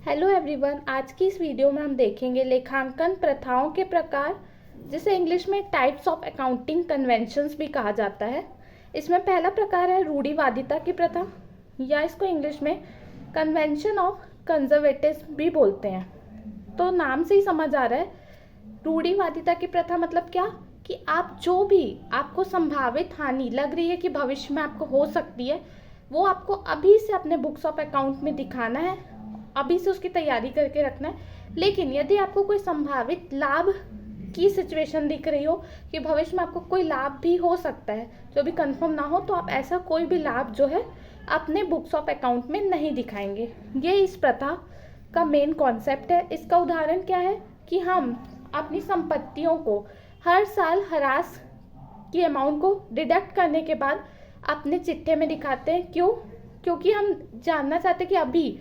Hello everyone, आज की इस वीडियो में हम देखेंगे लेखांकन प्रथाओं के प्रकार, जिसे इंग्लिश में टाइप्स ऑफ अकाउंटिंग कन्वेंशंस भी कहा जाता है। इसमें पहला प्रकार है रूढ़िवादिता की प्रथा, या इसको इंग्लिश में कन्वेंशन ऑफ कंजर्वेटिव्स भी बोलते हैं। तो नाम से ही समझ आ रहा है, रूढ़िवादिता की प्रथा मतलब क्या कि आप जो भी आपको संभावित हानि लग रही है कि भविष्य में आपको हो सकती है, वो आपको अभी से अपने बुक्स ऑफ अकाउंट में दिखाना है, अभी से उसकी तैयारी करके रखना है। लेकिन यदि आपको कोई संभावित लाभ की सिचुएशन दिख रही हो कि भविष्य में आपको कोई लाभ भी हो सकता है जो भी कंफर्म ना हो, तो आप ऐसा कोई भी लाभ जो है अपने बुक्स ऑफ अकाउंट में नहीं दिखाएंगे। ये इस प्रथा का मेन कॉन्सेप्ट है। इसका उदाहरण क्या है कि हम अपनी संपत्तियों को हर साल ह्रास की अमाउंट को डिडक्ट करने के बाद अपने चिट्ठे में दिखाते हैं। क्यों? क्योंकि हम जानना चाहते हैं कि अभी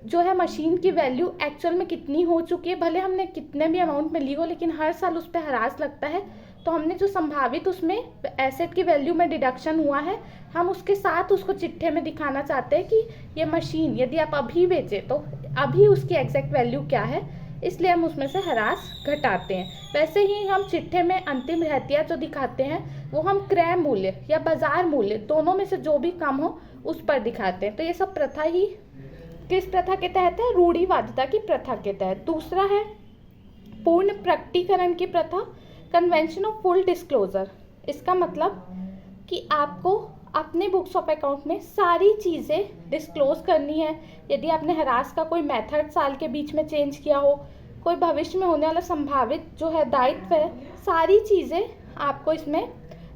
जो है मशीन की वैल्यू एक्चुअल में कितनी हो चुकी है। भले हमने कितने भी अमाउंट में ली हो, लेकिन हर साल उस पर ह्रास लगता है, तो हमने जो संभावित उसमें एसेट की वैल्यू में डिडक्शन हुआ है, हम उसके साथ उसको चिट्ठे में दिखाना चाहते हैं कि ये मशीन यदि आप अभी बेचें तो अभी उसकी एग्जैक्ट वैल्यू क्या है, इसलिए हम उसमें से ह्रास घटाते हैं। वैसे ही हम चिट्ठे में अंतिम रहतिया जो दिखाते हैं वो हम क्रय मूल्य या बाजार मूल्य दोनों में से जो भी कम हो उस पर दिखाते हैं। तो ये सब प्रथा ही किस प्रथा के तहत है? रूढ़िवादिता की प्रथा के तहत। दूसरा है पूर्ण प्रकटीकरण की प्रथा, कन्वेंशन ऑफ फुल डिस्क्लोजर। इसका मतलब कि आपको अपने बुक्स ऑफ अकाउंट में सारी चीज़ें डिस्क्लोज करनी है। यदि आपने ह्रास का कोई मेथड साल के बीच में चेंज किया हो, कोई भविष्य में होने वाला संभावित जो है दायित्व है, सारी चीज़ें आपको इसमें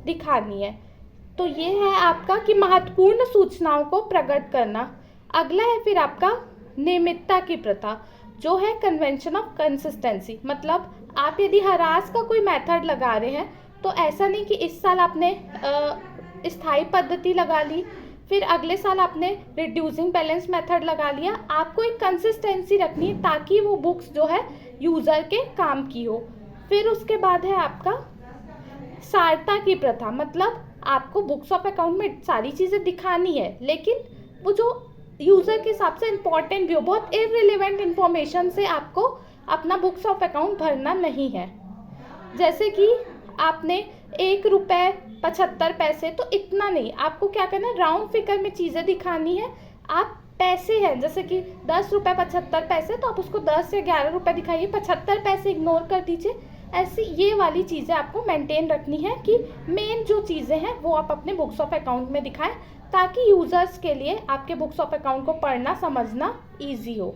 दिखानी है। तो ये है आपका कि महत्वपूर्ण सूचनाओं को प्रकट करना। अगला है फिर आपका नियमितता की प्रथा, जो है कन्वेंशन ऑफ कंसिस्टेंसी। मतलब आप यदि ह्रास का कोई मेथड लगा रहे हैं, तो ऐसा नहीं कि इस साल आपने स्थायी पद्धति लगा ली, फिर अगले साल आपने रिड्यूसिंग बैलेंस मेथड लगा लिया। आपको एक कंसिस्टेंसी रखनी है ताकि वो बुक्स जो है यूज़र के काम की हो। फिर उसके बाद है आपका सारता की प्रथा। मतलब आपको बुक्स ऑफ अकाउंट में सारी चीज़ें दिखानी है, लेकिन वो जो यूज़र के हिसाब से इम्पॉर्टेंट भी हो, बहुत इररिलेवेंट इन्फॉर्मेशन से आपको अपना बुक्स ऑफ अकाउंट भरना नहीं है। जैसे कि आपने 1 रुपये 75 पैसे, तो इतना नहीं, आपको क्या करना है, राउंड फिगर में चीज़ें दिखानी है। आप पैसे हैं जैसे कि 10 रुपये 75 पैसे, तो आप उसको 10 या 11 रुपये दिखाइए, 75 पैसे इग्नोर कर दीजिए। ऐसी ये वाली चीज़ें आपको मेंटेन रखनी है कि मेन जो चीज़ें हैं वो आप अपने बुक्स ऑफ अकाउंट में दिखाएं, ताकि यूज़र्स के लिए आपके बुक्स ऑफ अकाउंट को पढ़ना समझना ईजी हो।